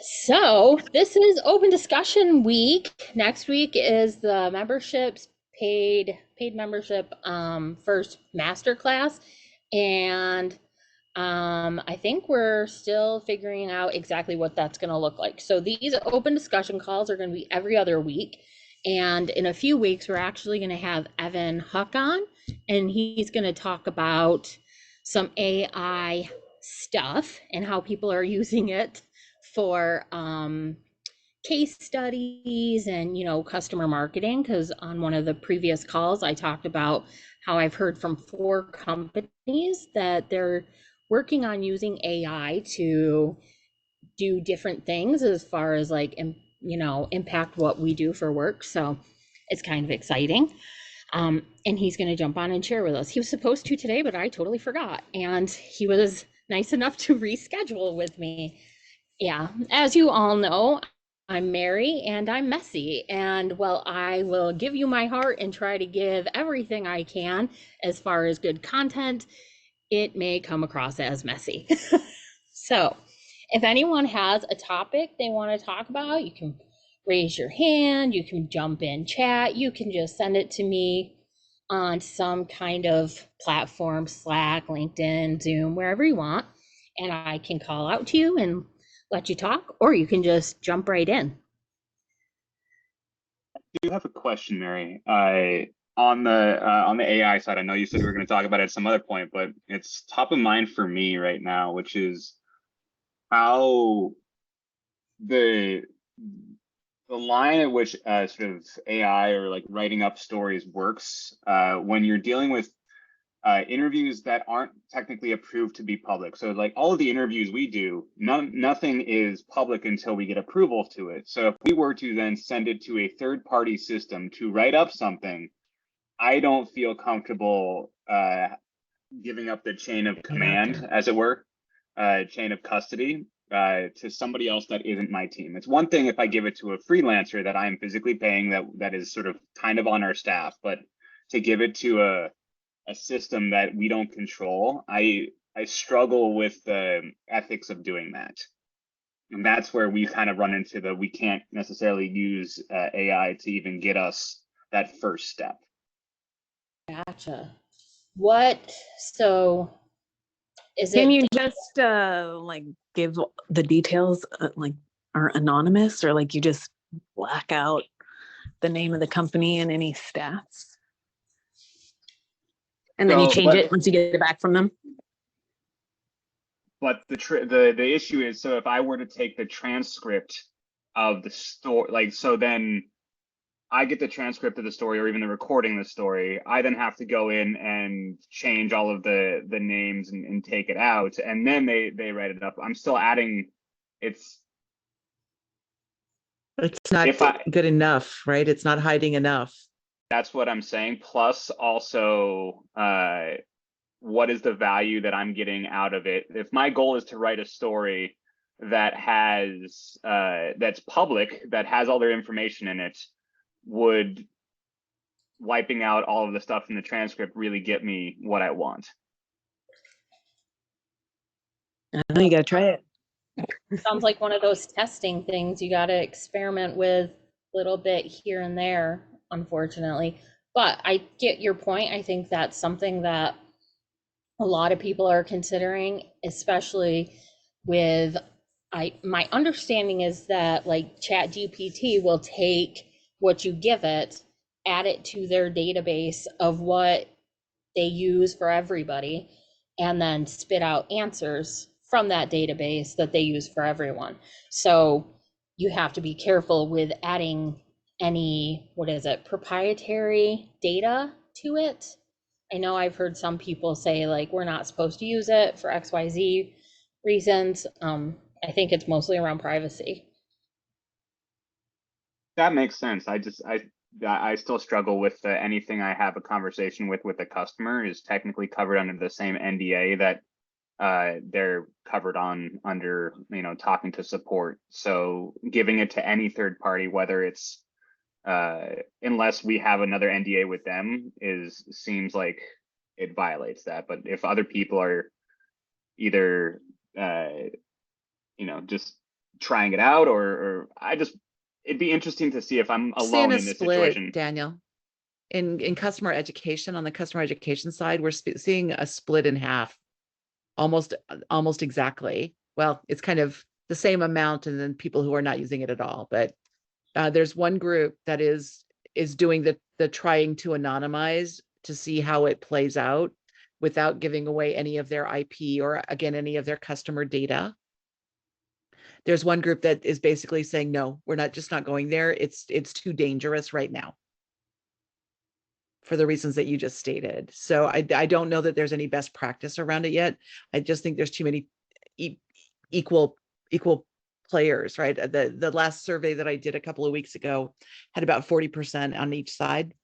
So this is open discussion week. Next week is the memberships paid membership first master class. And I think we're still figuring out exactly what that's going to look like. So these open discussion calls are going to be every other week. And in a few weeks, we're actually going to have Evan Huck on, and he's going to talk about some AI stuff and how people are using it for case studies and customer marketing. Because on one of the previous calls, I talked about how I've heard from 4 companies that they're working on using AI to do different things as far as like impact what we do for work. So it's kind of exciting. And he's going to jump on and share with us. He was supposed to today, but I totally forgot. And he was nice enough to reschedule with me. Yeah, as you all know, I'm Mary and I'm messy. And well, I will give you my heart and try to give everything I can as far as good content. It may come across as messy. So, if anyone has a topic they want to talk about, you can raise your hand, you can jump in chat, you can just send it to me on some kind of platform, Slack, LinkedIn, Zoom, wherever you want, and I can call out to you and let you talk, or you can just jump right in. I do have a question, Mary. On the AI side, I know you said we were going to talk about it at some other point, but it's top of mind for me right now, which is how the the line at which sort of AI or like writing up stories works when you're dealing with interviews that aren't technically approved to be public. So like all of the interviews we do, nothing is public until we get approval to it. So if we were to then send it to a third party system to write up something, I don't feel comfortable giving up the chain of command, as it were, chain of custody to somebody else that isn't my team. It's one thing if I give it to a freelancer that I am physically paying that is sort of kind of on our staff, but to give it to a system that we don't control, I struggle with the ethics of doing that. And that's where we kind of run into we can't necessarily use AI to even get us that first step. Gotcha. What, so is Can it, you just like give the details like are anonymous, or like you just black out the name of the company and any stats? And then you change it once you get it back from them? But the issue is, so if I were to take the transcript of the story, like, so then I get the transcript of the story or even the recording of the story, I then have to go in and change all of the names and take it out, and then they write it up. I'm still adding, it's not good enough, right? It's not hiding enough. That's what I'm saying. Plus also, what is the value that I'm getting out of it? If my goal is to write a story that has that's public, that has all their information in it, would wiping out all of the stuff in the transcript really get me what I want? I know, you gotta try it. sounds like one of those testing things you got to experiment with a little bit here and there, unfortunately. But I get your point. I think that's something that a lot of people are considering, especially with my understanding is that like Chat GPT will take what you give it, add it to their database of what they use for everybody, and then spit out answers from that database that they use for everyone. So you have to be careful with adding any, what is it, proprietary data to it. I know I've heard some people say like we're not supposed to use it for XYZ reasons. I think it's mostly around privacy. That makes sense. I still struggle with anything I have a conversation with a customer is technically covered under the same NDA that they're covered under, talking to support. So giving it to any third party, whether it's unless we have another NDA with them, seems like it violates that. But if other people are either just trying it out, or it'd be interesting to see if I'm Seeing alone a in this split, situation. Daniel. In customer education, on the customer education side, we're seeing a split in half, almost exactly. Well, it's kind of the same amount, and then people who are not using it at all. But there's one group that is doing the trying to anonymize to see how it plays out without giving away any of their IP or, again, any of their customer data. There's one group that is basically saying, no, we're not going there. It's too dangerous right now, for the reasons that you just stated. So I don't know that there's any best practice around it yet. I just think there's too many equal players, right? The last survey that I did a couple of weeks ago had about 40% on each side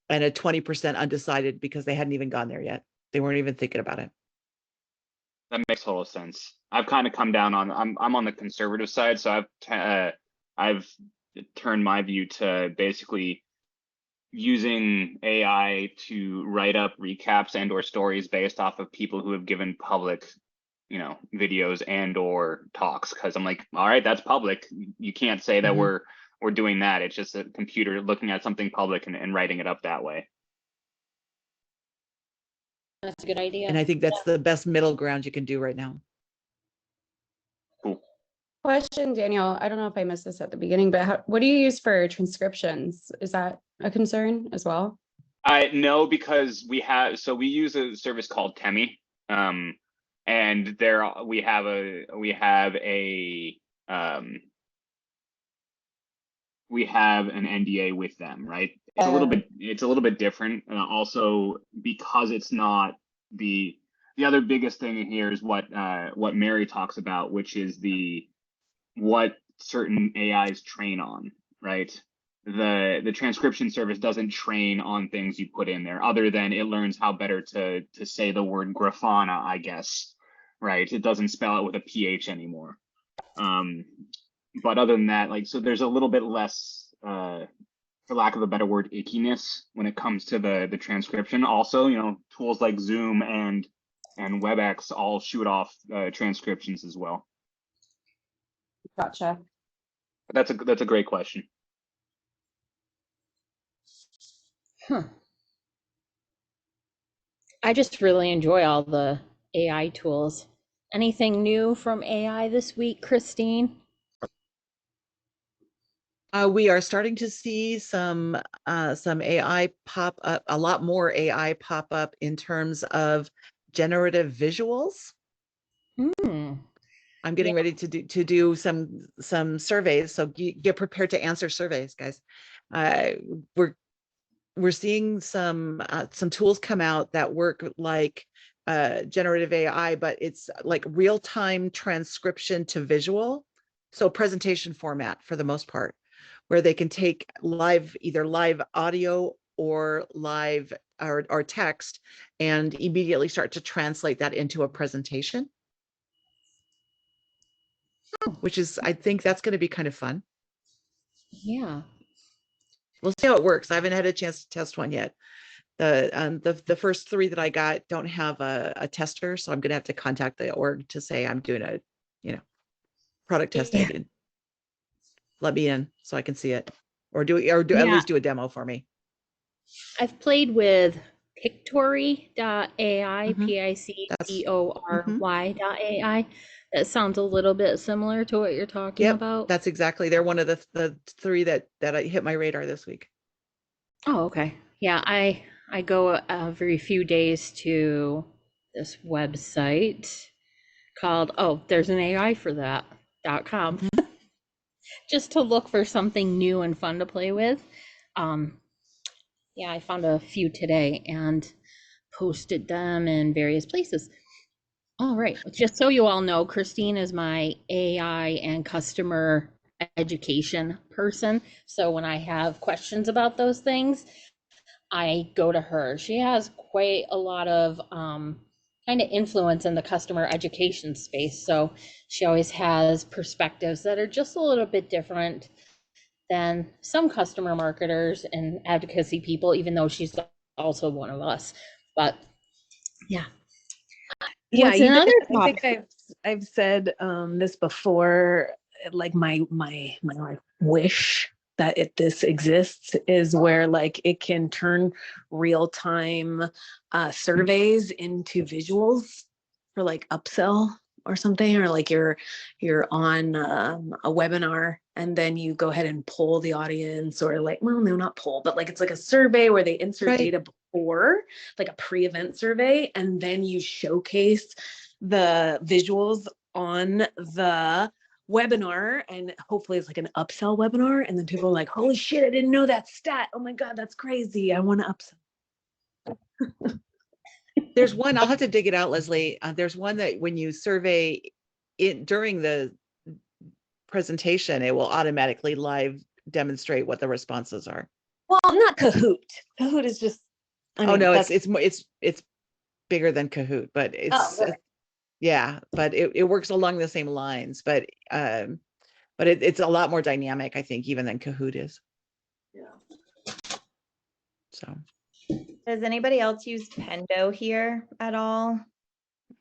and a 20% undecided because they hadn't even gone there yet. They weren't even thinking about it. That makes total sense. I've kind of come down on, I'm on the conservative side, so I've turned my view to basically using AI to write up recaps and or stories based off of people who have given public, videos and or talks. Cause I'm like, all right, that's public. You can't say that we're doing that. It's just a computer looking at something public and writing it up that way. That's a good idea. And I think that's the best middle ground you can do right now. Cool. Question, Daniel. I don't know if I missed this at the beginning, but what do you use for transcriptions? Is that a concern as well? No, because we use a service called Temi, and there we have an NDA with them, right? It's a little bit different, and also because it's not the other biggest thing in here is what Mary talks about, which is what certain AIs train on, right? The transcription service doesn't train on things you put in there, other than it learns how better to say the word Grafana, I guess, right? It doesn't spell it with a PH anymore. But other than that, so there's a little bit less, for lack of a better word, ickiness when it comes to the transcription. Also, tools like Zoom and WebEx all shoot off transcriptions as well. Gotcha. But that's a great question. I just really enjoy all the AI tools. Anything new from AI this week, Christine? We are starting to see some AI pop up, a lot more AI pop up in terms of generative visuals. I'm getting ready to do some surveys, so get prepared to answer surveys, guys. We're seeing some tools come out that work like generative AI, but it's like real-time transcription to visual, so presentation format for the most part, where they can take either live audio or live or text and immediately start to translate that into a presentation. Which is, I think that's going to be kind of fun. Yeah. We'll see how it works. I haven't had a chance to test one yet. The first 3 that I got don't have a tester, so I'm going to have to contact the org to say I'm doing a, product testing and let me in so I can see it, or at least do a demo for me. I've played with Pictory.ai, Pictory.ai. That sounds a little bit similar to what you're talking about. That's exactly. They're one of the 3 that I hit my radar this week. Oh, okay. Yeah, I go every few days to this website called there's an AI for that.com just to look for something new and fun to play with. Yeah, I found a few today and posted them in various places. All right, just so you all know, Christine is my AI and customer education person. So when I have questions about those things, I go to her. She has quite a lot of kind of influence in the customer education space. So she always has perspectives that are just a little bit different than some customer marketers and advocacy people, even though she's also one of us. But yeah. Yeah, What's another I think I've I've said this before, like my like wish that this exists is where like it can turn real-time surveys into visuals for like upsell or something, or like you're on a webinar and then you go ahead and poll the audience, or like, well, no, not poll, but like it's like a survey where they insert Right. data before, like a pre-event survey, and then you showcase the visuals on the webinar, and hopefully it's like an upsell webinar, and then people are like, holy shit, I didn't know that stat, oh my god, that's crazy, I want to upsell. There's one, I'll have to dig it out, Leslie. There's one that when you survey it during the presentation, it will automatically live demonstrate what the responses are. Well, not Kahoot. Kahoot is just, I mean, no, that's, it's bigger than Kahoot, but it's really? yeah, but it works along the same lines, but it's a lot more dynamic, I think, even than Kahoot is. Yeah. So Does anybody else use Pendo here at all?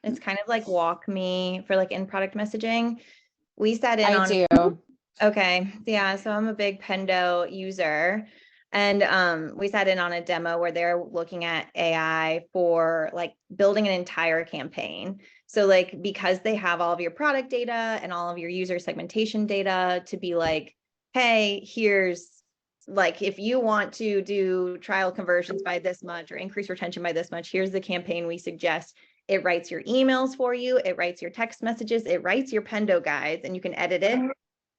It's kind of like WalkMe for like in product messaging. We sat in on. I do. Okay, yeah, so I'm a big Pendo user, and we sat in on a demo where they're looking at AI for like building an entire campaign. So like, because they have all of your product data and all of your user segmentation data to be like, hey, here's like, if you want to do trial conversions by this much or increase retention by this much, here's the campaign we suggest. It writes your emails for you, it writes your text messages, it writes your Pendo guides, and you can edit it.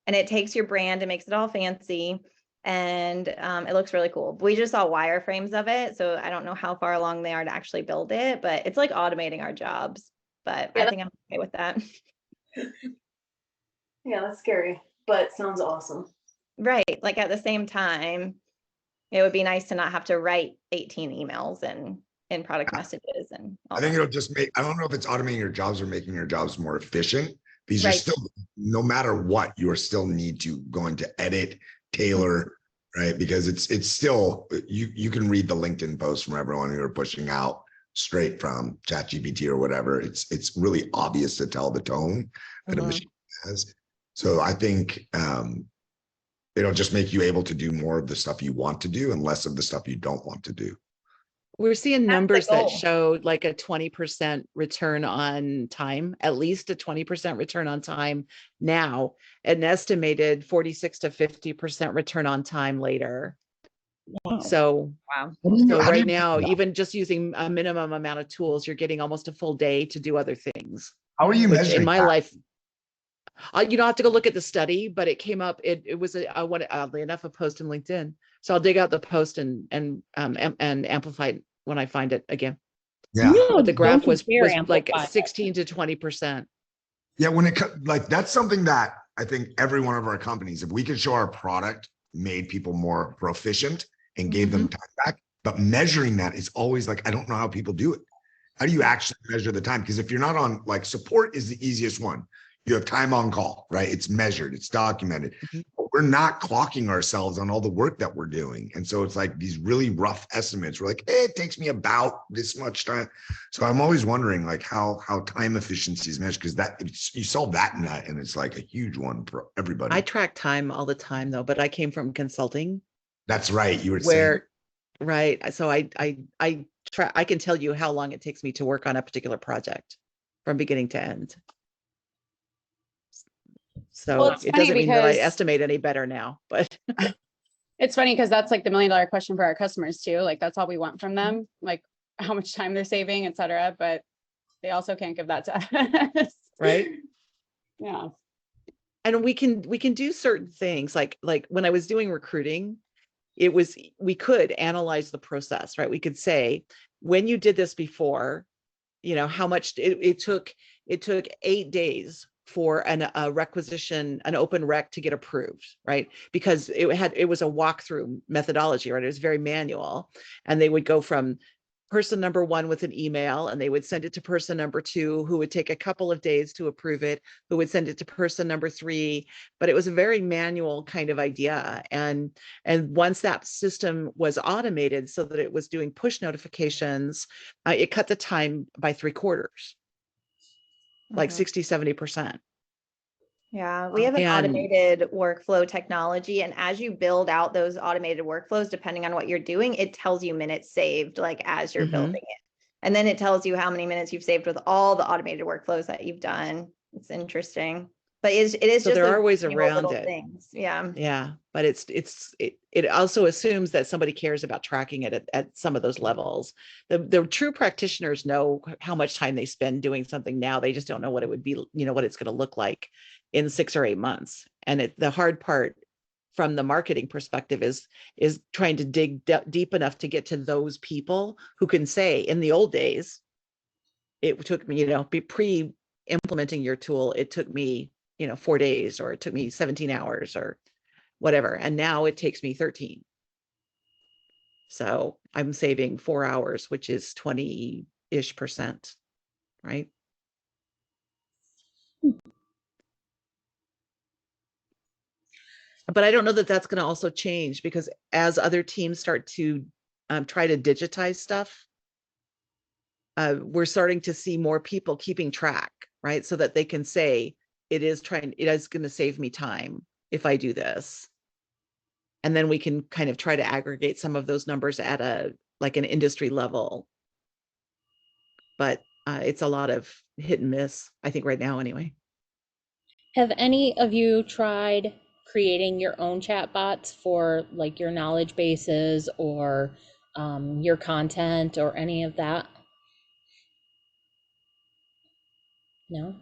And it takes your brand and makes it all fancy. And it looks really cool. We just saw wireframes of it, so I don't know how far along they are to actually build it, but it's like automating our jobs. But I think I'm okay with that. Yeah, that's scary, but sounds awesome. Right. Like at the same time, it would be nice to not have to write 18 emails and in product messages and all I think that. it'll just make, I don't know if it's automating your jobs or making your jobs more efficient, because you're Right. still, no matter what, you are still need to go into edit, tailor, right? Because it's still, you can read the LinkedIn post from everyone who are pushing out straight from ChatGPT or whatever. It's really obvious to tell the tone that a machine has. So I think it'll just make you able to do more of the stuff you want to do and less of the stuff you don't want to do. we're seeing That's the numbers that goal. show like a 20% return on time, at least a 20% return on time now, an estimated 46 to 50% return on time later. Wow. So, Wow. so How do right you- now, even just using a minimum amount of tools, you're getting almost a full day to do other things, How are you which measuring in my that? life, you don't have to go look at the study, but it came up. It was oddly enough, a post in LinkedIn. So I'll dig out the post and amplify it when I find it again. Yeah. No, But the graph don't was dare like amplify. 16 to 20%. Yeah, when it like that's something that I think every one of our companies, if we could show our product made people more proficient and gave them time back, but measuring that is always like, I don't know how people do it. How do you actually measure the time? Because if you're not on, like, support is the easiest one. You have time on call, right? It's measured, it's documented. But we're not clocking ourselves on all the work that we're doing. And so it's like these really rough estimates. We're like, it takes me about this much time. So I'm always wondering like how time efficiency is measured, because that you solve that net and it's like a huge one for everybody. I track time all the time though, but I came from consulting. That's right. You were saying. Right. So I can tell you how long it takes me to work on a particular project from beginning to end. So Well, it's it funny doesn't mean that I because- estimate any better now, but It's funny because that's like the $1 million question for our customers too. Like that's all we want from them, like how much time they're saving, et cetera. But they also can't give that to us. right. Yeah. And we can do certain things like when I was doing recruiting, we could analyze the process, right? We could say, when you did this before, how much it took 8 days for an open rec to get approved, right? Because it was a walkthrough methodology, right? It was very manual, and they would go from person number 1 with an email, and they would send it to person number 2, who would take a couple of days to approve it, who would send it to person number 3. But it was a very manual kind of idea. And once that system was automated so that it was doing push notifications, it cut the time by 3/4. like Mhm. 60-70%. Yeah, we have an And automated workflow technology, and as you build out those automated workflows, depending on what you're doing, it tells you minutes saved, like as you're Mhm. building it. And then it tells you how many minutes you've saved with all the automated workflows that you've done. It's interesting, but it is so just there those are ways tiny around little it. things. Yeah. Yeah, but it also assumes that somebody cares about tracking it at some of those levels. The true practitioners know how much time they spend doing something now. They just don't know what it would be, what it's going to look like in 6 or 8 months. And the hard part from the marketing perspective is trying to dig deep enough to get to those people who can say, in the old days, it took me, be pre-implementing your tool, it took me 4 days, or it took me 17 hours or whatever. And now it takes me 13. So I'm saving 4 hours, which is 20-ish%, right? But I don't know that that's going to also change, because as other teams start to try to digitize stuff, we're starting to see more people keeping track, right? So that they can say, it is going to save me time if I do this. And then we can kind of try to aggregate some of those numbers at an industry level. But it's a lot of hit and miss, I think, right now anyway. Have any of you tried creating your own chat bots for like your knowledge bases or your content or any of that? No?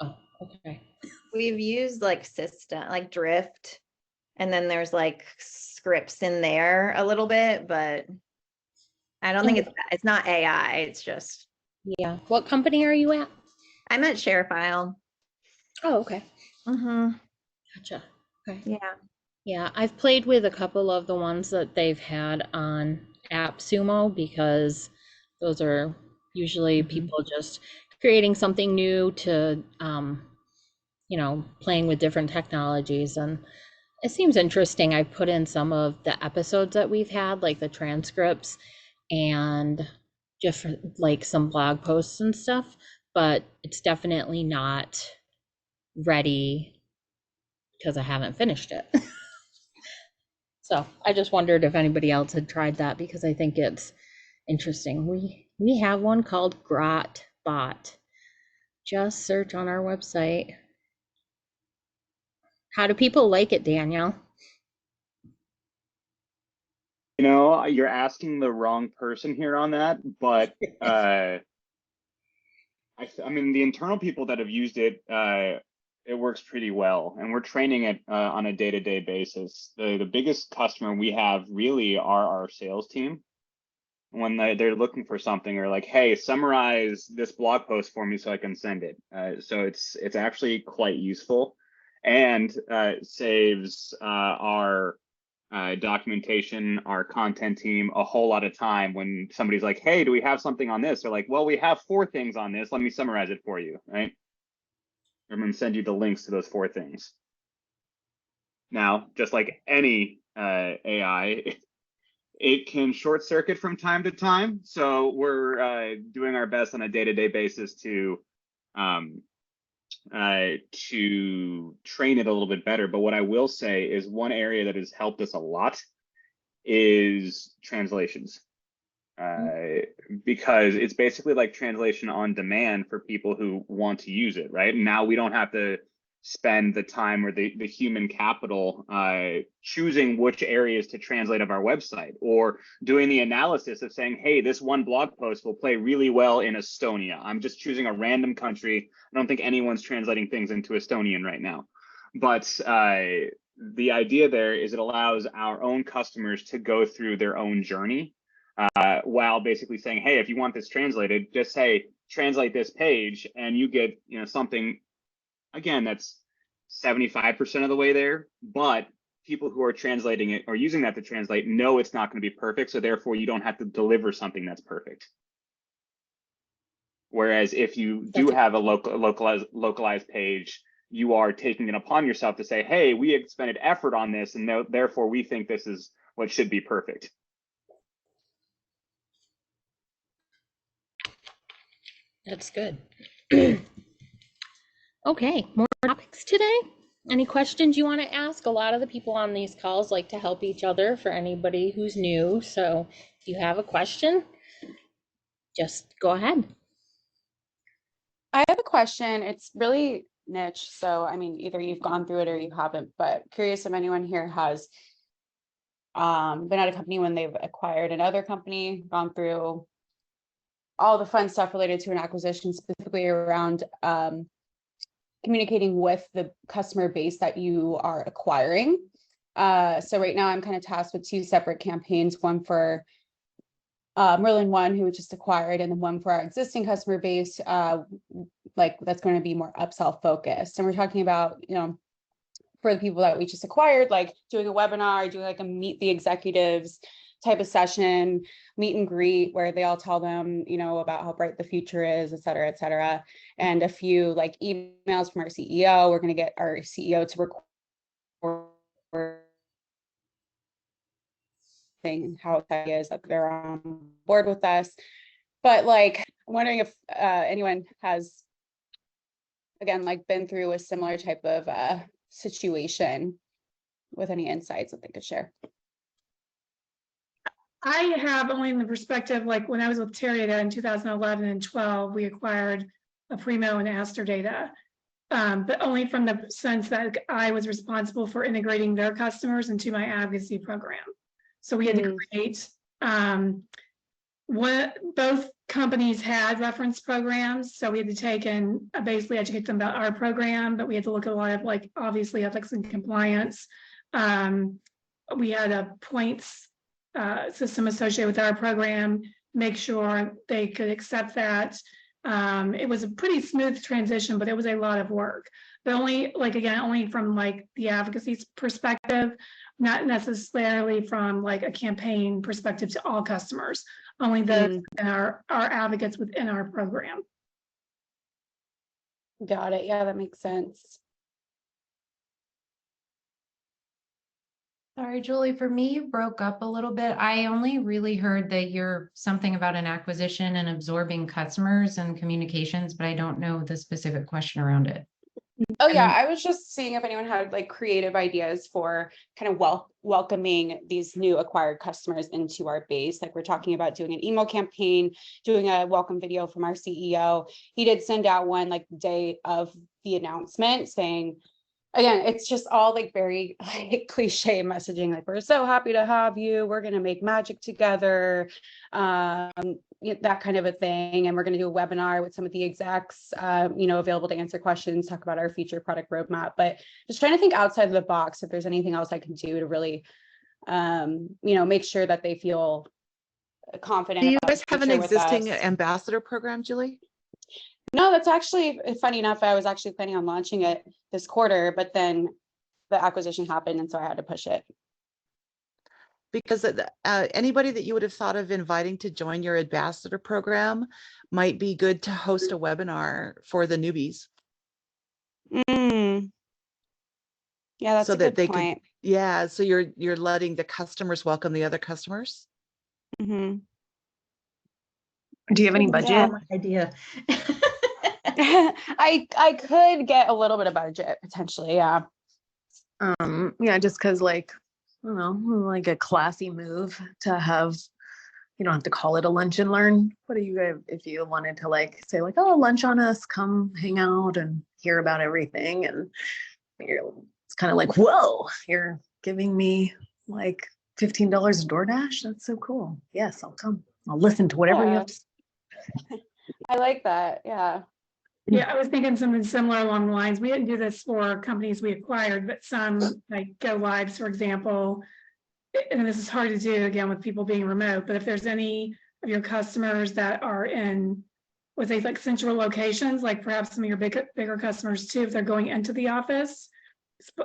Oh, okay. We've used like system, like Drift, and then there's like scripts in there a little bit, but I don't think it's not AI. It's just, Yeah. What company are you at? I'm at ShareFile. Oh, okay. Mm-hmm. Gotcha. Okay. Yeah. Yeah, I've played with a couple of the ones that they've had on AppSumo, because those are usually Mhm. people just creating something new to, playing with different technologies. And it seems interesting. I've put in some of the episodes that we've had, like the transcripts and different, like some blog posts and stuff, but it's definitely not ready because I haven't finished it. So I just wondered if anybody else had tried that, because I think it's interesting. We have one called Grot Bot. Just search on our website. How do people like it, Danielle? You're asking the wrong person here on that, but I mean, the internal people that have used it, it works pretty well, and we're training it on a day-to-day basis. The biggest customer we have really are our sales team. When they're looking for something, or like, hey, summarize this blog post for me so I can send it. So it's actually quite useful, and saves our documentation, our content team a whole lot of time. When somebody's like, hey, do we have something on this? They're like, well, we have 4 things on this. Let me summarize it for you, right? I'm going to send you the links to those 4 things. Now, just like any AI, it can short circuit from time to time. So we're doing our best on a day-to-day basis to train it a little bit better. But what I will say is, one area that has helped us a lot is translations, because it's basically like translation on demand for people who want to use it, right? Now we don't have to spend the time or the human capital choosing which areas to translate of our website, or doing the analysis of saying, hey, this one blog post will play really well in Estonia. I'm just choosing a random country. I don't think anyone's translating things into Estonian right now. But the idea there is it allows our own customers to go through their own journey, while basically saying, hey, if you want this translated, just say, translate this page, and you get something, again, that's 75% of the way there. But people who are translating it or using that to translate know it's not going to be perfect, so therefore you don't have to deliver something that's perfect. Whereas if you do have a localized page, you are taking it upon yourself to say, hey, we expended effort on this, and therefore we think this is what should be perfect. That's good. Okay, more topics today? Any questions you want to ask? A lot of the people on these calls like to help each other for anybody who's new. So if you have a question, just go ahead. I have a question. It's really niche. So, I mean, either you've gone through it or you haven't, but curious if anyone here has been at a company when they've acquired another company, gone through all the fun stuff related to an acquisition, specifically around communicating with the customer base that you are acquiring. So right now I'm kind of tasked with two separate campaigns, one for Merlin One, who we just acquired, and then one for our existing customer base, like that's going to be more upsell focused. And we're talking about, you know, for the people that we just acquired, like doing a webinar, doing like a meet the executives type of session, meet and greet, where they all tell them, you know, about how bright the future is, et cetera, et cetera. And a few like emails from our CEO. We're going to get our CEO to record thing, how excited he is that they're on board with us. But like, I'm wondering if anyone has, again, like been through a similar type of situation with any insights that they could share. I have only in the perspective, like when I was with Teradata in 2011 and 12, we acquired a Primo and Aster Data, but only from the sense that I was responsible for integrating their customers into my advocacy program. So we had to create, both companies had reference programs. So we had to take and basically educate them about our program, but we had to look at a lot of like, obviously ethics and compliance. We had a points system associated with our program, make sure they could accept that. It was a pretty smooth transition, but it was a lot of work. But only, like, again, only from like the advocacy perspective, not necessarily from like a campaign perspective to all customers, only the our advocates within our program. Got it. Yeah, that makes sense. Sorry, Julie, for me, you broke up a little bit. I only really heard that you're something about an acquisition and absorbing customers and communications, but I don't know the specific question around it. Oh yeah, I was just seeing if anyone had like creative ideas for kind of welcoming these new acquired customers into our base. Like we're talking about doing an email campaign, doing a welcome video from our CEO. He did send out one like the day of the announcement saying, again, it's just all like very like cliche messaging, like we're so happy to have you, we're going to make magic together, that kind of a thing. And we're going to do a webinar with some of the execs, you know, available to answer questions, talk about our future product roadmap. But just trying to think outside of the box if there's anything else I can do to really, you know, make sure that they feel confident. Do you guys have an existing ambassador program, Julie? No, that's actually funny enough. I was actually planning on launching it this quarter, but then the acquisition happened, and so I had to push it. Because anybody that you would have thought of inviting to join your ambassador program might be good to host a webinar for the newbies. Yeah, that's so a that good point. Yeah, so you're letting the customers welcome the other customers. Do you have any budget? Idea. I could get a little bit of budget potentially, yeah. Yeah, just because like, I don't know, like a classy move to have, you don't have to call it a lunch and learn. What do you guys, if you wanted to like say like, oh, lunch on us, come hang out and hear about everything. And it's kind of like, whoa, you're giving me like $15 a DoorDash. That's so cool. Yes, I'll come. I'll listen to whatever you have to say. I like that. Yeah. Yeah, I was thinking something similar along the lines. We didn't do this for companies we acquired, but some like Go Lives, for example. And this is hard to do again with people being remote, but if there's any of your customers that are in, would say like central locations, like perhaps some of your bigger customers too, if they're going into the office,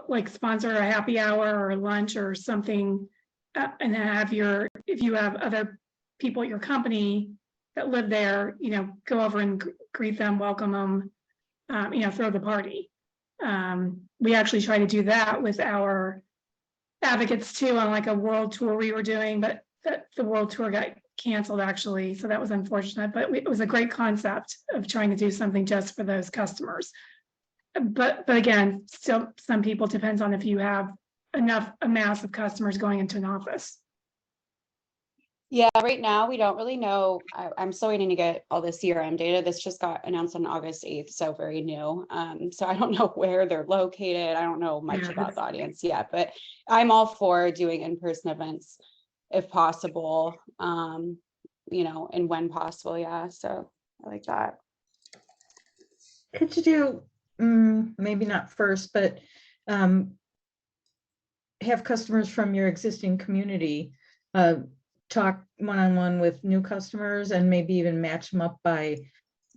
like sponsor a happy hour or lunch or something, and have if you have other people at your company that live there, you know, go over and greet them, welcome them, you know, throw the party. We actually try to do that with our advocates too on like a world tour we were doing, but the world tour got canceled actually. So that was unfortunate, but it was a great concept of trying to do something just for those customers. But again, still some people, depends on if you have a mass of customers going into an office. Yeah, right now we don't really know. I'm still waiting to get all the CRM data. This just got announced on August 8th, so very new. So I don't know where they're located. I don't know much Yeah, about the audience yet, but I'm all for doing in-person events if possible. You know, and when possible, yeah. So I like that. Could you do, maybe not first, but have customers from your existing community talk one-on-one with new customers and maybe even match them up by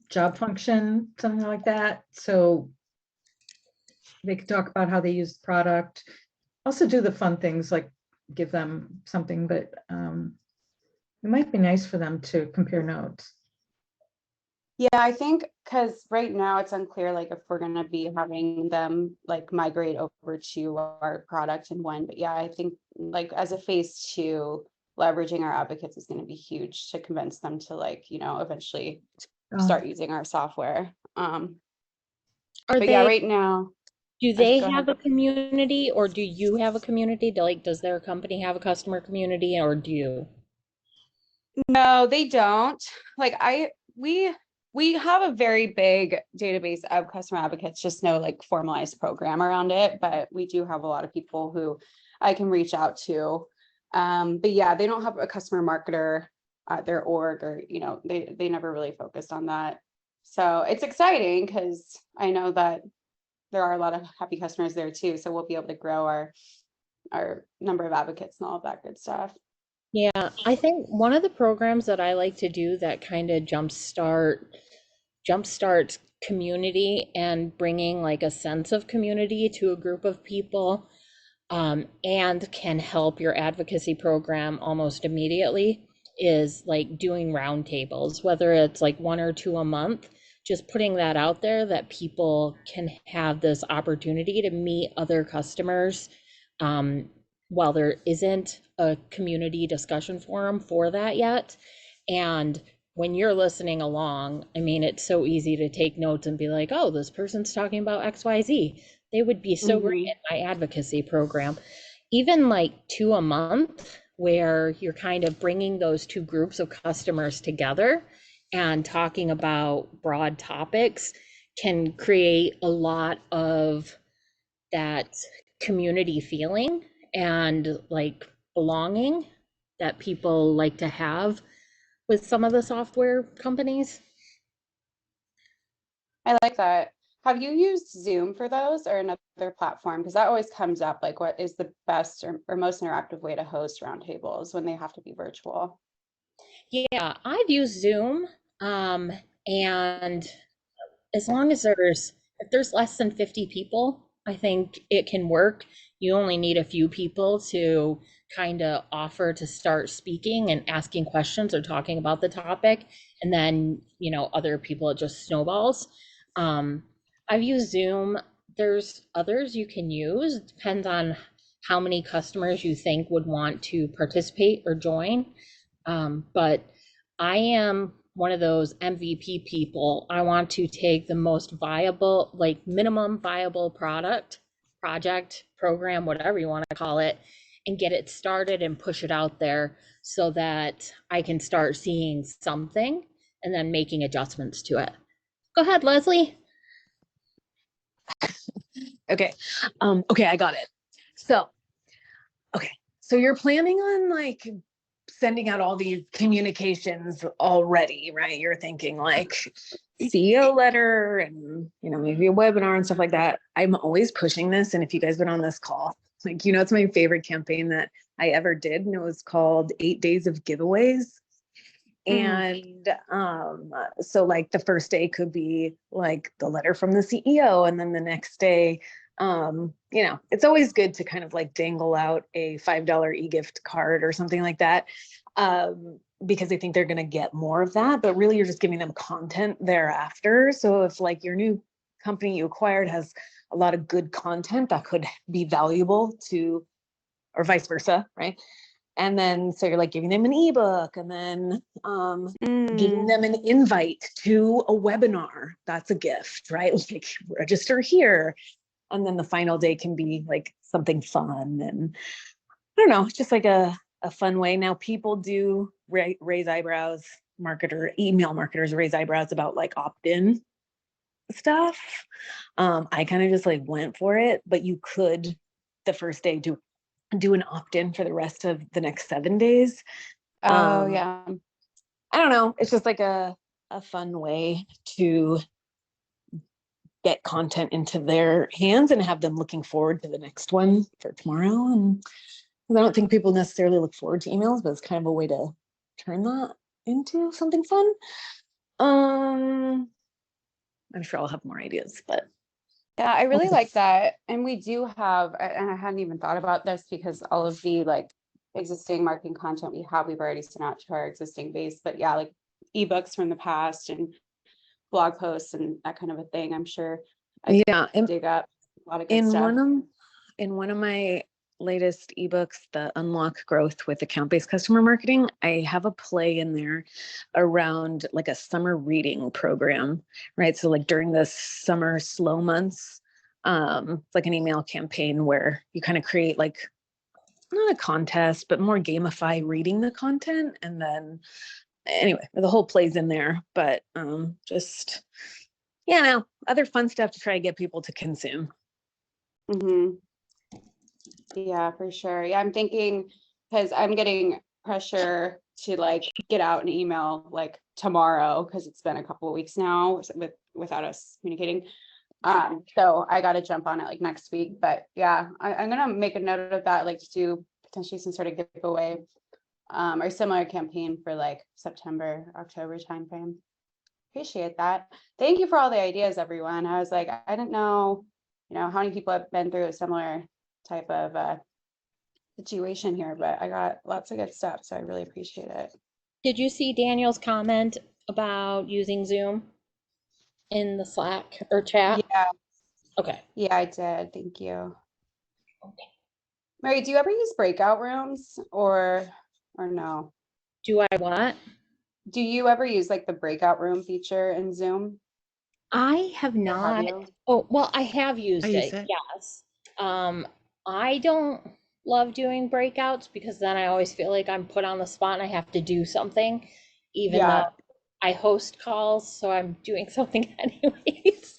job function, something like that? So they could talk about how they use the product. Also do the fun things like give them something, but it might be nice for them to compare notes. Yeah, I think because right now it's unclear like if we're gonna be having them like migrate over to our product and when, but yeah, I think like as a phase two, leveraging our advocates is gonna be huge to convince them to like, you know, eventually start using our software. Are But yeah, they, right now, do go they ahead. have a community, or do you have a community? Like, does their company have a customer community, or do you? No, they don't. Like we have a very big database of customer advocates, just no like formalized program around it, but we do have a lot of people who I can reach out to. But yeah, they don't have a customer marketer at their org, or you know, they never really focused on that. So it's exciting because I know that there are a lot of happy customers there too. So we'll be able to grow our number of advocates and all of that good stuff. Yeah, I think one of the programs that I like to do that kind of jumpstarts community and bringing like a sense of community to a group of people, and can help your advocacy program almost immediately, is like doing roundtables, whether it's like 1 or 2 a month, just putting that out there that people can have this opportunity to meet other customers. While there isn't a community discussion forum for that yet. And when you're listening along, I mean, it's so easy to take notes and be like, oh, this person's talking about XYZ. They would be so great in my advocacy program. Even like 2 a month, where you're kind of bringing those two groups of customers together and talking about broad topics, can create a lot of that community feeling and like belonging that people like to have with some of the software companies. I like that. Have you used Zoom for those or another platform? Because that always comes up, like what is the best or most interactive way to host roundtables when they have to be virtual? Yeah, I've used Zoom, and as long as if there's less than 50 people, I think it can work. You only need a few people to kind of offer to start speaking and asking questions or talking about the topic. And then, you know, other people, it just snowballs. I've used Zoom. There's others you can use, depends on how many customers you think would want to participate or join. But I am one of those MVP people. I want to take the most viable, like minimum viable project, program, whatever you want to call it, and get it started and push it out there so that I can start seeing something and then making adjustments to it. Go ahead, Leslie. Okay. Okay, I got it. So, okay. So you're planning on like sending out all these communications already, right? You're thinking like CEO letter and, you know, maybe a webinar and stuff like that. I'm always pushing this. And if you guys been on this call, like, you know, it's my favorite campaign that I ever did. And it was called 8 Days of Giveaways. And so like the first day could be like the letter from the CEO, and then the next day, you know, it's always good to kind of like dangle out a $5 e-gift card or something like that, because I think they're going to get more of that, but really you're just giving them content thereafter. So if like your new company you acquired has a lot of good content that could be valuable to, or vice versa, right? And then, so you're like giving them an ebook and then giving them an invite to a webinar. That's a gift, right? Like register here. And then the final day can be like something fun. And I don't know, just like a fun way. Now people do raise eyebrows, email marketers raise eyebrows about like opt-in stuff. I kind of just like went for it, but you could the first day do an opt-in for the rest of the next 7 days. Yeah. I don't know. It's just like a fun way to get content into their hands and have them looking forward to the next one for tomorrow. And I don't think people necessarily look forward to emails, but it's kind of a way to turn that into something fun. I'm sure I'll have more ideas, but yeah, I really like that. And we do have, and I hadn't even thought about this because all of the like existing marketing content we've already sent out to our existing base. But yeah, like ebooks from the past and blog posts and that kind of a thing. I'm sure I could dig up a lot of good stuff. In one of my latest ebooks, the Unlock Growth with Account-Based Customer Marketing, I have a play in there around like a summer reading program, right? So like during the summer slow months, like an email campaign where you kind of create like not a contest, but more gamify reading the content. And then anyway, the whole play's in there, but just other fun stuff to try to get people to consume. Yeah, for sure. Yeah, I'm thinking because I'm getting pressure to like get out an email like tomorrow because it's been a couple of weeks now without us communicating. So I got to jump on it like next week. But yeah, I'm gonna make a note of that, like to do potentially some sort of giveaway or similar campaign for like September, October timeframe. Appreciate that. Thank you for all the ideas, everyone. I was like, I didn't know, how many people have been through a similar type of situation here, but I got lots of good stuff, so I really appreciate it. Did you see Daniel's comment about using Zoom in the Slack or chat? Yeah. Okay. Yeah, I did. Thank you. Okay. Mary, do you ever use breakout rooms or no? Do I what? Do you ever use like the breakout room feature in Zoom? I have not. Oh, well, I have used use it. it. Yes. I don't love doing breakouts because then I always feel like I'm put on the spot and I have to do something, even though I host calls, so I'm doing something anyways.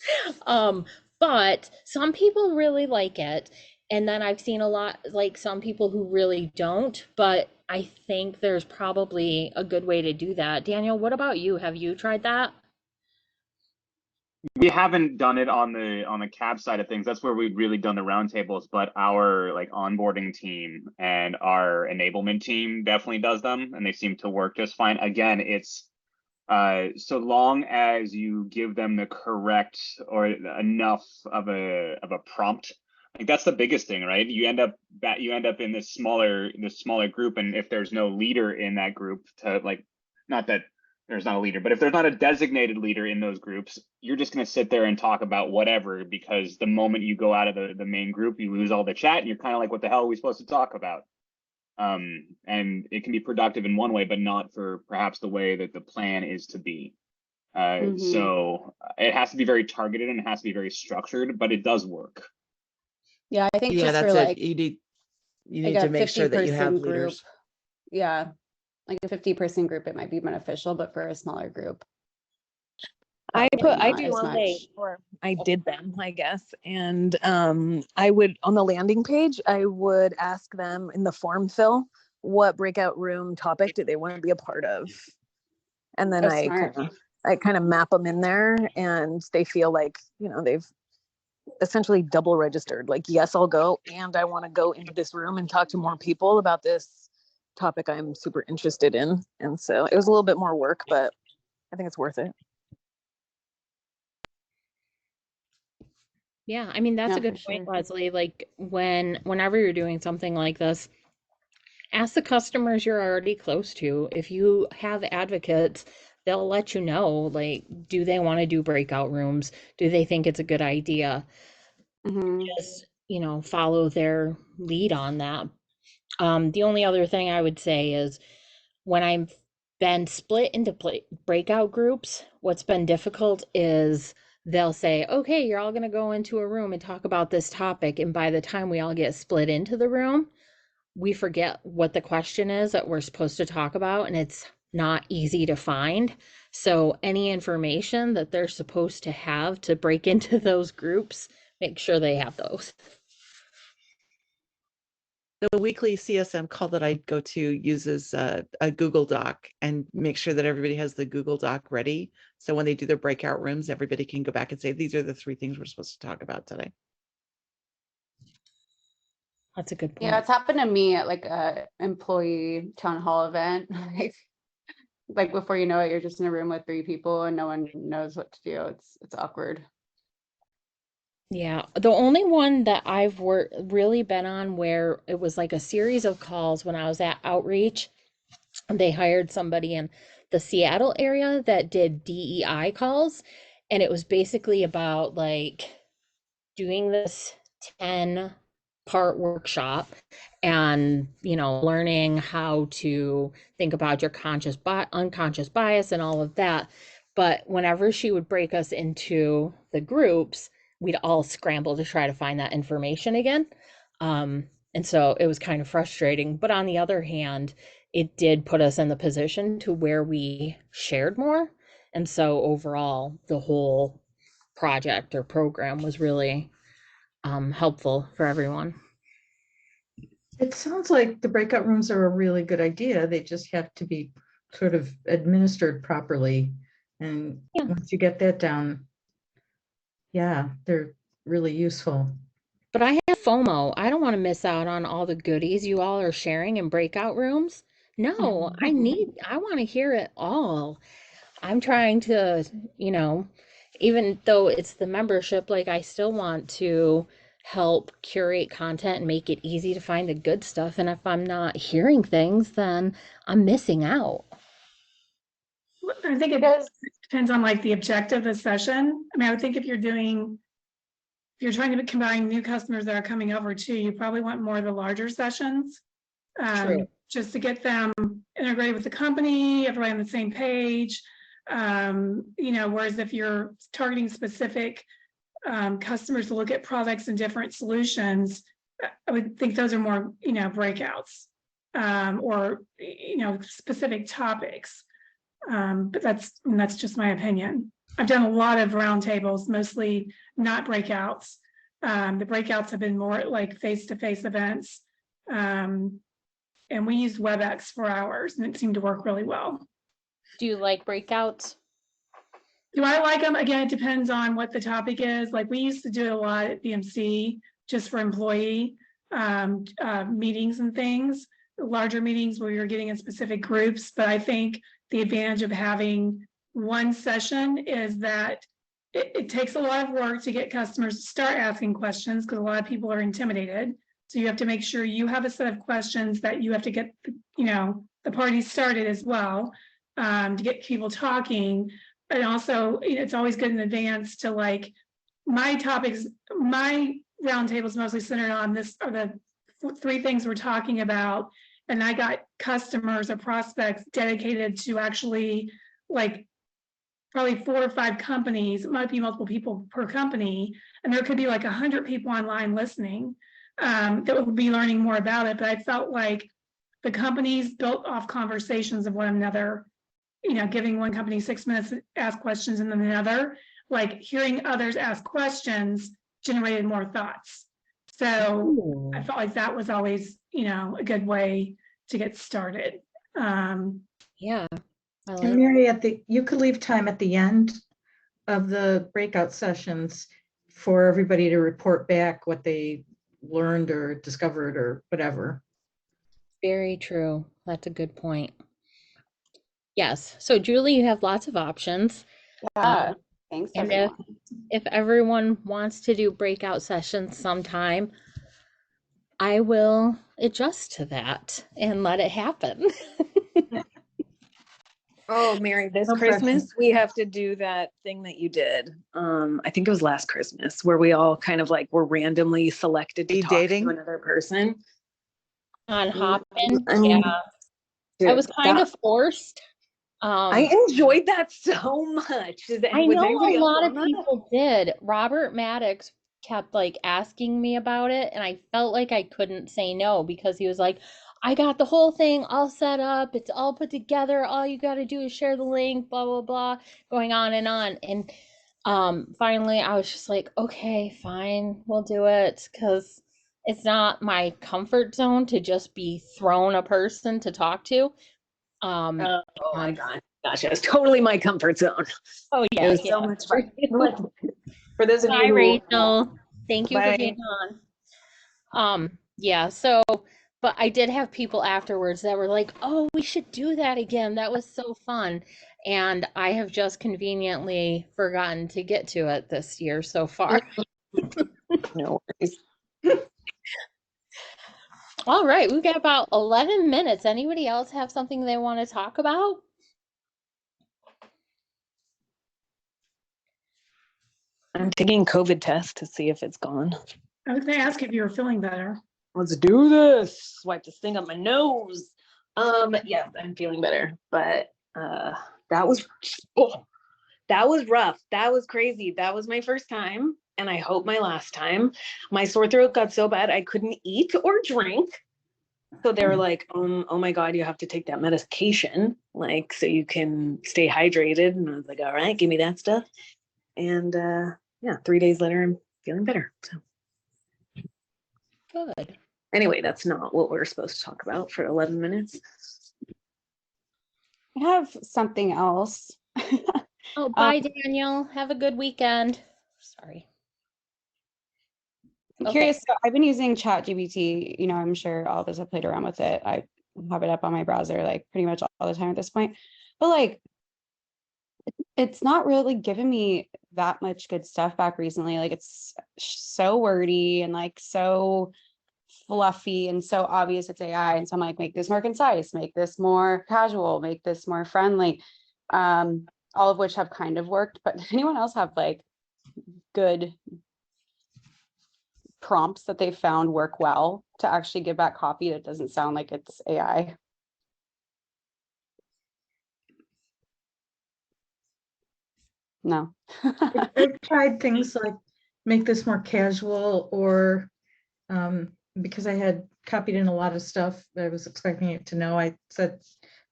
But some people really like it. And then I've seen a lot, like some people who really don't, but I think there's probably a good way to do that. Daniel, what about you? Have you tried that? We haven't done it on the cab side of things. That's where we've really done the roundtables, but our like onboarding team and our enablement team definitely does them, and they seem to work just fine. Again, it's so long as you give them the correct or enough of a prompt. Like that's the biggest thing, right? You end up in this smaller group, and if there's no leader in that group to like, not that there's not a leader, but if there's not a designated leader in those groups, you're just going to sit there and talk about whatever, because the moment you go out of the main group, you lose all the chat and you're kind of like, what the hell are we supposed to talk about? And it can be productive in one way, but not for perhaps the way that the plan is to be. So it has to be very targeted and it has to be very structured, but it does work. Yeah, I think Yeah, just that's for it. like You need like to a make sure that you have 50-person group. leaders. Yeah, like a 50-person group, it might be beneficial, but for a smaller group, I not do as one day, much. or I did them, I guess. And I would, on the landing page, I would ask them in the form fill, what breakout room topic do they want to be a part of? And then I kind of map them in there, and they feel like, they've essentially double registered. Like, yes, I'll go, and I want to go into this room and talk to more people about this topic I'm super interested in. And so it was a little bit more work, but I think it's worth it. Yeah, I mean, that's a good point, Leslie. Like whenever you're doing something like this, ask the customers you're already close to. If you have advocates, they'll let you know, like, do they want to do breakout rooms? Do they think it's a good idea? Just, follow their lead on that. The only other thing I would say is when I've been split into breakout groups, what's been difficult is they'll say, okay, you're all going to go into a room and talk about this topic. And by the time we all get split into the room, we forget what the question is that we're supposed to talk about, and it's not easy to find. So any information that they're supposed to have to break into those groups, make sure they have those. The weekly CSM call that I go to uses a Google Doc and make sure that everybody has the Google Doc ready. So when they do their breakout rooms, everybody can go back and say, these are the 3 things we're supposed to talk about today. That's a good point. Yeah, it's happened to me at like a employee town hall event. Like before you know it, you're just in a room with 3 people and no one knows what to do. It's awkward. Yeah, the only one that I've really been on where it was like a series of calls when I was at Outreach, they hired somebody in the Seattle area that did DEI calls, and it was basically about like doing this 10-part workshop and learning how to think about your unconscious bias and all of that. But whenever she would break us into the groups, we'd all scramble to try to find that information again. And so it was kind of frustrating. But on the other hand, it did put us in the position to where we shared more. And so overall, the whole project or program was really helpful for everyone. It sounds like the breakout rooms are a really good idea. They just have to be sort of administered properly. And once you get that down, yeah, they're really useful. But I have FOMO. I don't want to miss out on all the goodies you all are sharing in breakout rooms. No, I want to hear it all. I'm trying to, even though it's the membership, like I still want to help curate content and make it easy to find the good stuff. And if I'm not hearing things, then I'm missing out. I think it depends on like the objective of the session. I mean, I would think if you're trying to combine new customers that are coming over too, you probably want more of the larger sessions. Just to get them integrated with the company, everybody on the same page. Whereas if you're targeting specific customers to look at products and different solutions, I would think those are more, breakouts or, specific topics. But that's just my opinion. I've done a lot of roundtables, mostly not breakouts. The breakouts have been more like face-to-face events. And we used WebEx for ours, and it seemed to work really well. Do you like breakouts? Do I like them? Again, it depends on what the topic is. Like we used to do it a lot at BMC just for employee meetings and things, larger meetings where you're getting in specific groups. But I think the advantage of having one session is that it takes a lot of work to get customers to start asking questions because a lot of people are intimidated. So you have to make sure you have a set of questions that you have to get, the party started as well to get people talking. And also, it's always good in advance to like my topics, my roundtable is mostly centered on this are the 3 things we're talking about. And I got customers or prospects dedicated to actually like probably 4 or 5 companies. It might be multiple people per company. And there could be like 100 people online listening that would be learning more about it. But I felt like the companies built off conversations of one another, giving one company 6 minutes to ask questions and then another, like hearing others ask questions generated more thoughts. So I felt like that was always, a good way to get started. Yeah. And Mary, you could leave time at the end of the breakout sessions for everybody to report back what they learned or discovered or whatever. Very true. That's a good point. Yes. So Julie, you have lots of options. Yeah. Thanks, and everyone. if everyone wants to do breakout sessions sometime, I will adjust to that and let it happen. Oh, Mary, this Christmas we have to do that thing that you did. I think it was last Christmas where we all kind of like were randomly selected to talk to another person. on Hopin. I Yeah, mean, I was dude, kind of forced. I enjoyed that so much. I Was know a anybody else lot on of that? people did. Robert Maddox kept like asking me about it, and I felt like I couldn't say no because he was like, I got the whole thing all set up, it's all put together, all you got to do is share the link, blah blah blah, going on and on. And finally I was just like, okay, fine, we'll do it, because it's not my comfort zone to just be thrown a person to talk to. Oh my And gosh, it was totally my comfort zone. oh It yeah, was yeah, so much for fun. you. For those of you Bye, who, Rachel. Thank you for bye. being on. Yeah, so, but I did have people afterwards that were like, "Oh, we should do that again. That was so fun." And I have just conveniently forgotten to get to it this year so far. No worries. All right, we've got about 11 minutes. Anybody else have something they want to talk about? I'm taking COVID test to see if it's gone. I was gonna ask if you were feeling better. Let's do this. Wipe this thing up my nose. Yes, I'm feeling better, but that was that was rough. That was crazy. That was my first time, and I hope my last time. My sore throat got so bad I couldn't eat or drink. So they were like, oh my God, you have to take that medication, like, so you can stay hydrated. And I was like, all right, give me that stuff. And yeah, 3 days later, I'm feeling better. So Good. anyway, that's not what we're supposed to talk about for 11 minutes. I have something else. Oh, bye, Daniel. Have a good weekend. Sorry. I'm Okay. curious. So I've been using ChatGPT. I'm sure all of us have played around with it. I have it up on my browser like pretty much all the time at this point. But like, it's not really giving me that much good stuff back recently. Like, it's so wordy and like so fluffy and so obvious it's AI. And so I'm like, make this more concise, make this more casual, make this more friendly. All of which have kind of worked. But does anyone else have like good prompts that they found work well to actually give back copy that doesn't sound like it's AI? No. I've tried things like make this more casual, or because I had copied in a lot of stuff I was expecting it to know, I said,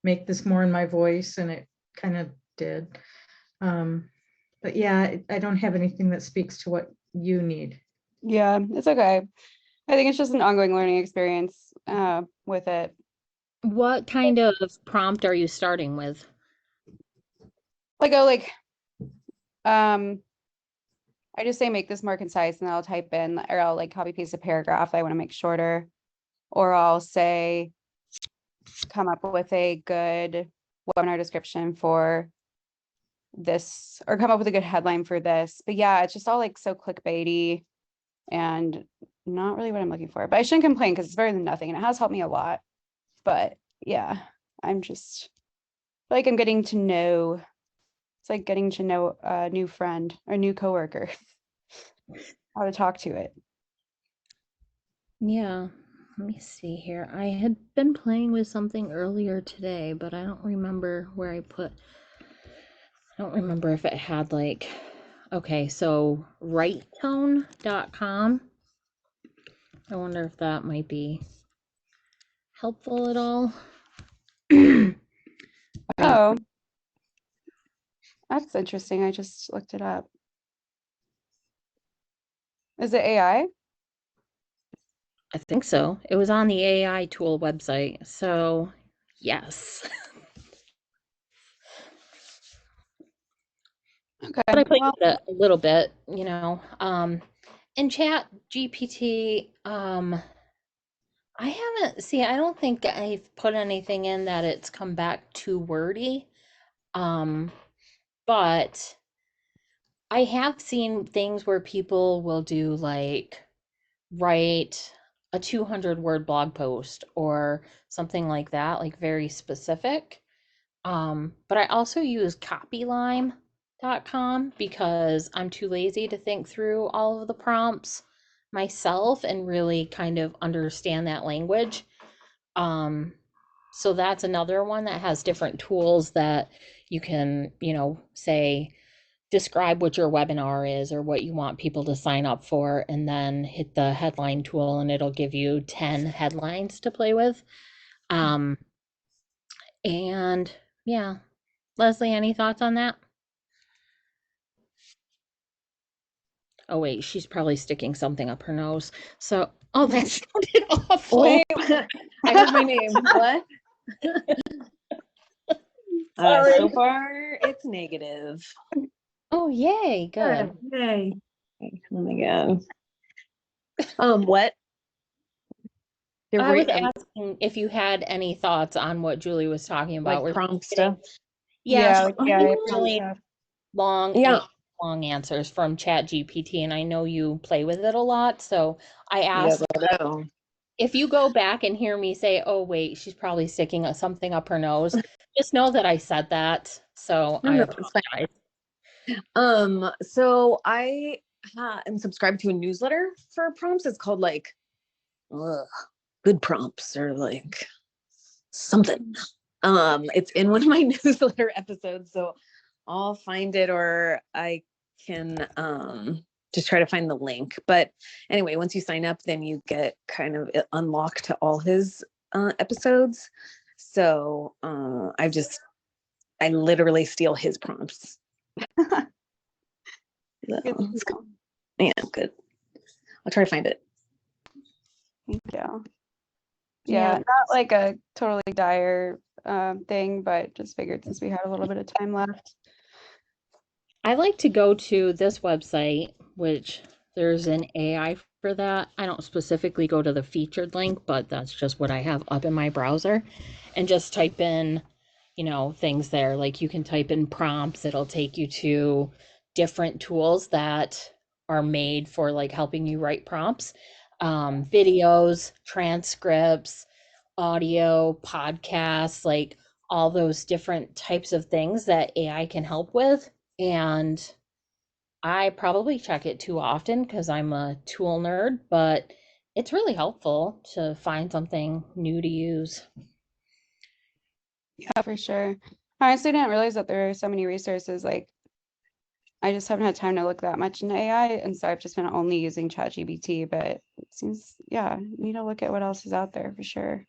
make this more in my voice, and it kind of did. But yeah, I don't have anything that speaks to what you need. Yeah, it's okay. I think it's just an ongoing learning experience with it. What kind of prompt are you starting with? I just say make this more concise, and I'll type in, or I'll like copy paste a paragraph that I want to make shorter, or I'll say come up with a good webinar description for this, or come up with a good headline for this. But yeah, it's just all like so clickbaity and not really what I'm looking for. But I shouldn't complain because it's better than nothing, and it has helped me a lot. But yeah, I'm just like, I'm getting to know, it's like getting to know a new friend or new coworker, how to talk to it. Yeah, let me see here. I had been playing with something earlier today, but I don't remember where I don't remember if it had like, okay, so righttone.com. I wonder if that might be helpful at all. Oh, that's interesting. I just looked it up. Is it AI? I think so. It was on the AI tool website. So, yes. Okay. But I played Well, with it a little bit, in Chat GPT, I I don't think I've put anything in that it's come back too wordy. But I have seen things where people will do like write a 200 word blog post or something like that, like very specific. But I also use copylime.com because I'm too lazy to think through all of the prompts myself and really kind of understand that language. So that's another one that has different tools that you can, say, describe what your webinar is or what you want people to sign up for, and then hit the headline tool and it'll give you 10 headlines to play with. And yeah, Leslie, any thoughts on that? Oh wait, she's probably sticking something up her nose. So, oh, that sounded awful. Wait, I heard my name. What? So far, it's negative. Oh, yay, good. Yay. Oh my god. What? I was asking if you had any thoughts on what Julie was talking about. Like prompt stuff. Yeah, yeah, really stuff. long, Yeah. long answers from Chat GPT, and I know you play with it a lot. So I asked if you go back and hear me say, "Oh wait, she's probably sticking something up her nose," just know that I said that. So I apologize. So I am subscribed to a newsletter for prompts. It's called like good prompts or like something. It's in one of my newsletter episodes, so I'll find it, or I can just try to find the link. But anyway, once you sign up, then you get kind of unlocked to all his episodes. So I literally steal his prompts. So, yeah, good. I'll try to find it. Thank you. Yeah, not like a totally dire thing, but just figured since we had a little bit of time left. I like to go to this website, which there's an AI for that. I don't specifically go to the featured link, but that's just what I have up in my browser, and just type in, things there. Like you can type in prompts, it'll take you to different tools that are made for like helping you write prompts, videos, transcripts, audio, podcasts, like all those different types of things that AI can help with. And I probably check it too often because I'm a tool nerd, but it's really helpful to find something new to use. Yeah, for sure. I honestly didn't realize that there are so many resources. Like, I just haven't had time to look that much into AI, and so I've just been only using ChatGPT. But it seems, yeah, you need to look at what else is out there for sure.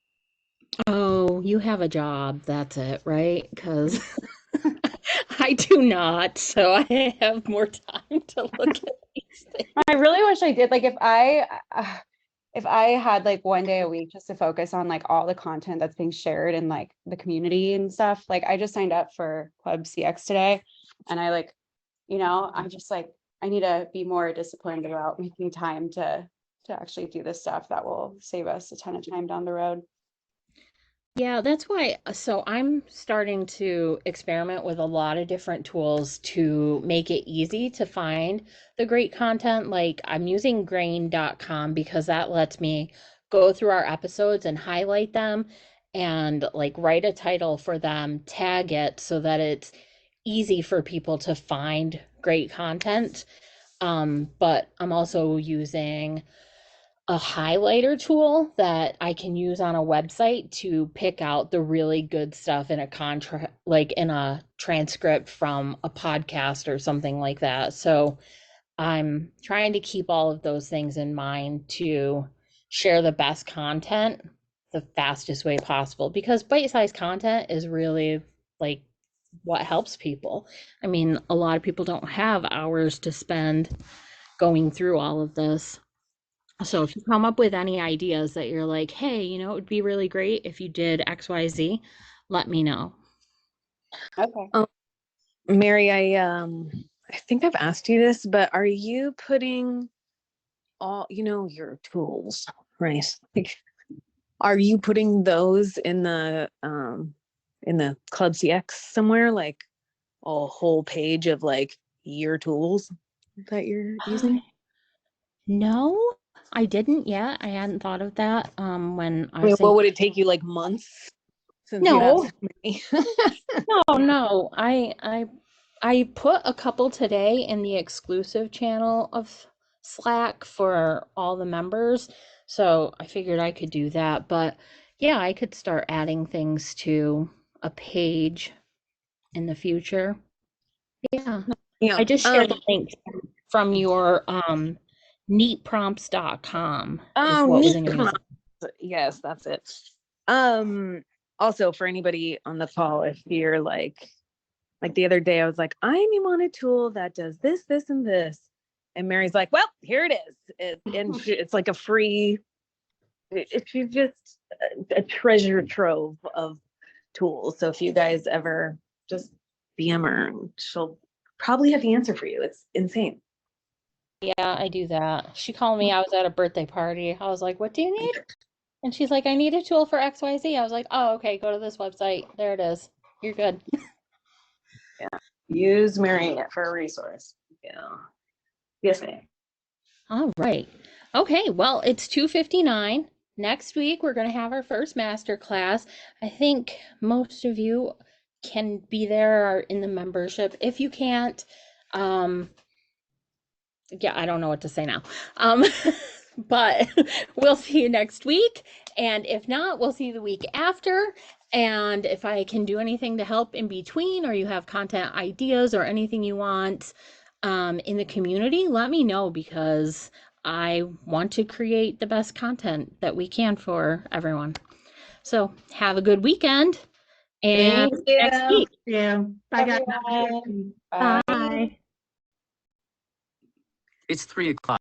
Oh, you have a job. That's it, right? Because I do not. So I have more time to look at these things. I really wish I did. Like, if I had like one day a week just to focus on like all the content that's being shared in like the community and stuff. Like, I just signed up for Club CX today, and I'm just like, I need to be more disciplined about making time to actually do this stuff that will save us a ton of time down the road. Yeah, that's why. So I'm starting to experiment with a lot of different tools to make it easy to find the great content. Like I'm using grain.com because that lets me go through our episodes and highlight them and like write a title for them, tag it so that it's easy for people to find great content. But I'm also using a highlighter tool that I can use on a website to pick out the really good stuff in a like in a transcript from a podcast or something like that. So I'm trying to keep all of those things in mind to share the best content the fastest way possible, because bite-sized content is really like what helps people. I mean, a lot of people don't have hours to spend going through all of this. So if you come up with any ideas that you're like, hey, it would be really great if you did XYZ, let me know. Okay. Mary, I think I've asked you this, but are you putting all, your tools, right? Like, are you putting those in the Club CX somewhere, like a whole page of like your tools that you're using? No, I didn't yet. I hadn't thought of that. When I I mean, was what would it take you, like months? Since you have no, so many? no. I put a couple today in the exclusive channel of Slack for all the members. So I figured I could do that. But yeah, I could start adding things to a page in the future. Yeah. Yeah. I just shared the link from your neatprompts.com is Oh, what was neat in your prompt. Yes, that's it. Also for anybody on the call, if you're like the other day, I was like, I want a tool that does this, this, and this. And Mary's like, well, here it is. It's like a free, she's just a treasure trove of tools. So if you guys ever just DM her, she'll probably have the answer for you. It's insane. Yeah, I do that. She called me. I was at a birthday party. I was like, what do you need? And she's like, I need a tool for XYZ. I was like, oh, okay, go to this website. There it is. You're good. Yeah. Use Mary for a resource. Yeah. Yes, ma'am. All right. Okay, well, it's 2:59. Next week, we're going to have our first master class. I think most of you can be there or in the membership. If you can't, yeah, I don't know what to say now. But we'll see you next week. And if not, we'll see you the week after. And if I can do anything to help in between, or you have content ideas or anything you want in the community, let me know, because I want to create the best content that we can for everyone. So have a good weekend and Thank next you. week. Yeah. Bye, guys. Everyone. Bye. Bye. It's 3 o'clock.